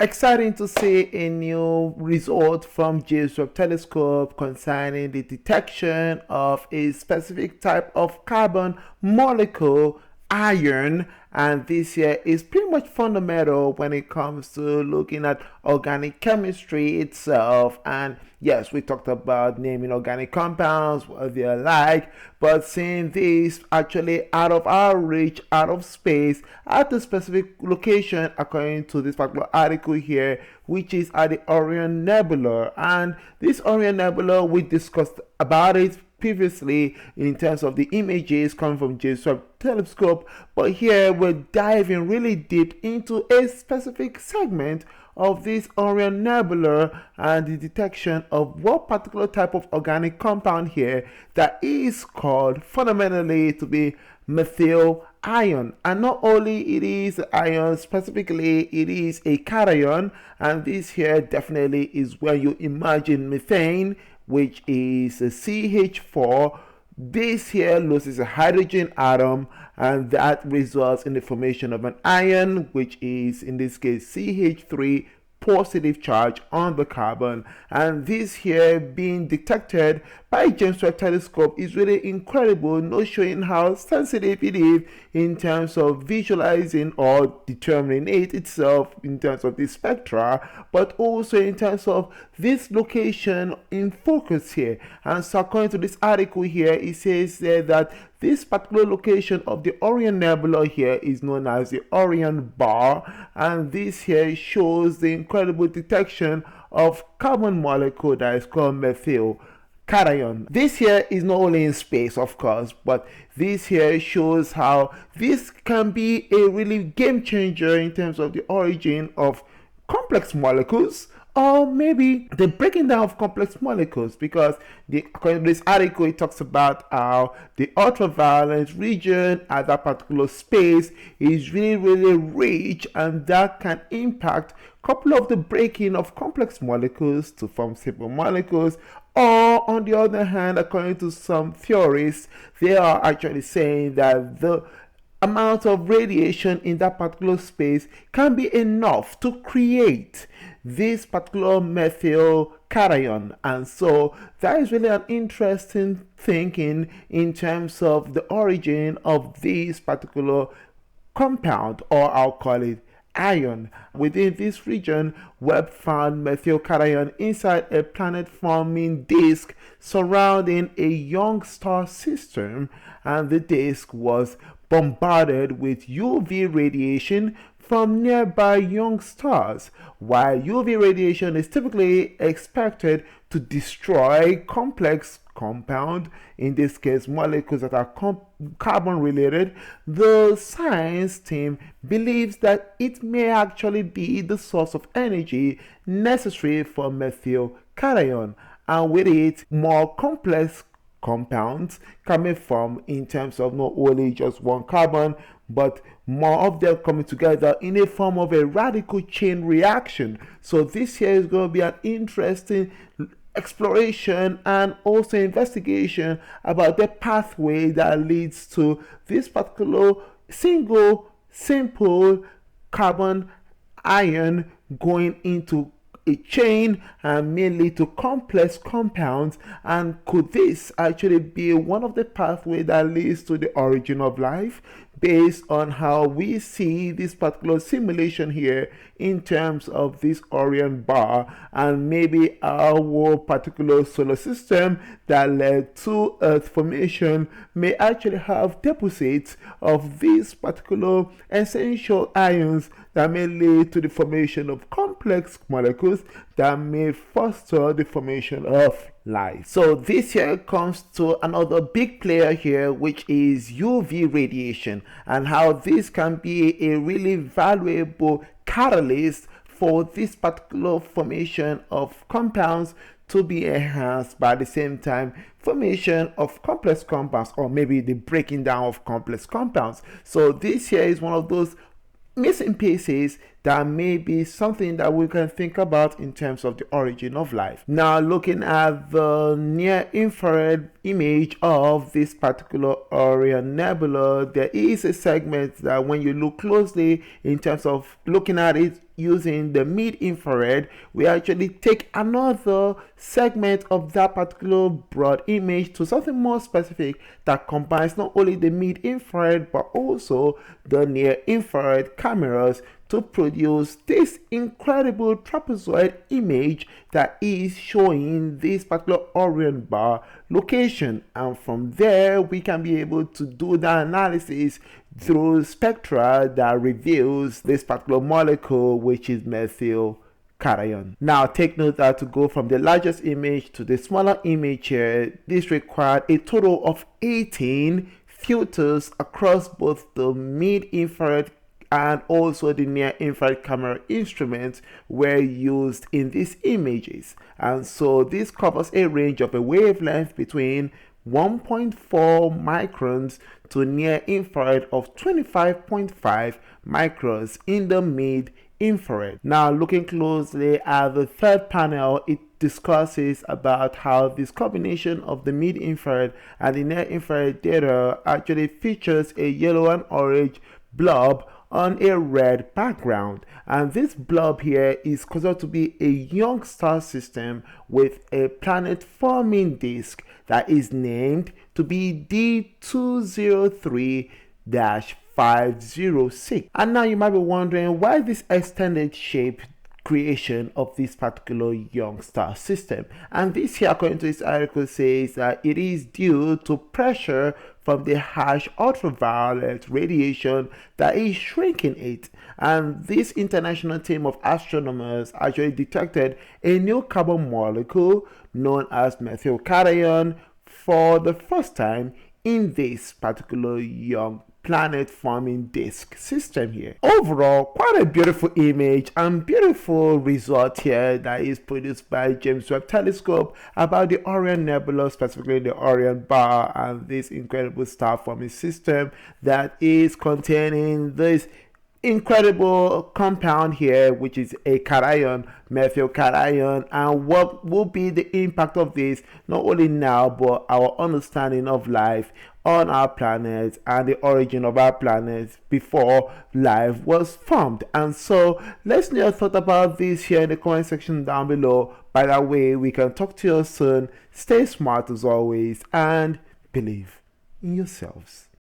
Exciting to see a new result from JWST telescope concerning the detection of a specific type of carbon molecule, iron, and this here is pretty much fundamental when it comes to looking at organic chemistry itself. And yes, we talked about naming organic compounds, what they're like, but seeing this actually out of our reach, out of space, at a specific location, according to this particular article here, which is at the Orion Nebula. And this Orion Nebula, we discussed about it previously in terms of the images coming from JWST telescope, but here we're diving really deep into a specific segment of this Orion Nebula and the detection of what particular type of organic compound here that is called fundamentally to be methyl ion. And not only it is ion, specifically it is a cation, and this here definitely is where you imagine methane, which is a CH4. This here loses a hydrogen atom, and that results in the formation of an ion, which is in this case CH3 positive charge on the carbon. And this here being detected by JWST telescope is really incredible, not showing how sensitive it is in terms of visualizing or determining it itself in terms of the spectra, but also in terms of this location in focus here. And so according to this article here, it says there that this particular location of the Orion Nebula here is known as the Orion Bar, and this here shows the incredible detection of carbon molecule that is called methyl cation. This here is not only in space, of course, but this here shows how this can be a really game changer in terms of the origin of complex molecules, or maybe the breaking down of complex molecules, because according to this article, it talks about how the ultraviolet region at that particular space is really rich, and that can impact a couple of the breaking of complex molecules to form simple molecules. Or on the other hand, according to some theorists, they are actually saying that the amount of radiation in that particular space can be enough to create this particular methyl cation. And so that is really an interesting thinking in terms of the origin of this particular compound, or I'll call it ion. Within this region, Webb found methyl cation inside a planet-forming disk surrounding a young star system, and the disk was bombarded with UV radiation from nearby young stars. While UV radiation is typically expected to destroy complex compound, in this case molecules that are carbon related, the science team believes that it may actually be the source of energy necessary for methyl cation, and with it more complex compounds coming from in terms of not only just one carbon, but more of them coming together in a form of a radical chain reaction. So this here is going to be an interesting exploration and also investigation about the pathway that leads to this particular simple carbon ion going into a chain and may lead to complex compounds. And could this actually be one of the pathways that leads to the origin of life, based on how we see this particular simulation here in terms of this Orion Bar, and maybe our particular solar system that led to Earth formation may actually have deposits of these particular essential ions that may lead to the formation of complex molecules that may foster the formation of life. So this here comes to another big player here, which is UV radiation, and how this can be a really valuable catalyst for this particular formation of compounds to be enhanced, by the same time formation of complex compounds, or maybe the breaking down of complex compounds. So this here is one of those missing pieces that may be something that we can think about in terms of the origin of life. Now, looking at the near infrared image of this particular Orion Nebula, there is a segment that when you look closely in terms of looking at it, using the mid-infrared, we actually take another segment of that particular broad image to something more specific that combines not only the mid-infrared but also the near-infrared cameras to produce this incredible trapezoid image that is showing this particular Orion bar location. And from there, we can be able to do the analysis through spectra that reveals this particular molecule, which is methyl cation. Now take note that to go from the largest image to the smaller image here, this required a total of 18 filters across both the mid-infrared and also the near-infrared camera instruments were used in these images. And so this covers a range of a wavelength between 1.4 microns to near-infrared of 25.5 microns in the mid-infrared. Now looking closely at the third panel, it discusses about how this combination of the mid-infrared and the near-infrared data actually features a yellow and orange blob on a red background, and this blob here is considered to be a young star system with a planet forming disk that is named to be D203-506. And now you might be wondering why this extended shape creation of this particular young star system. And this here, according to this article, says that it is due to pressure from the harsh ultraviolet radiation that is shrinking it. And this international team of astronomers actually detected a new carbon molecule known as methyl cation for the first time in this particular young planet forming disk system here. Overall, quite a beautiful image and beautiful result here that is produced by James Webb Telescope about the Orion Nebula, specifically the Orion Bar, and this incredible star forming system that is containing this incredible compound here, which is a cation, methyl cation. And what will be the impact of this not only now but our understanding of life on our planet and the origin of our planet before life was formed. And so let's know your thought about this here in the comment section down below. By that way, we can talk to you soon. Stay smart as always and believe in yourselves.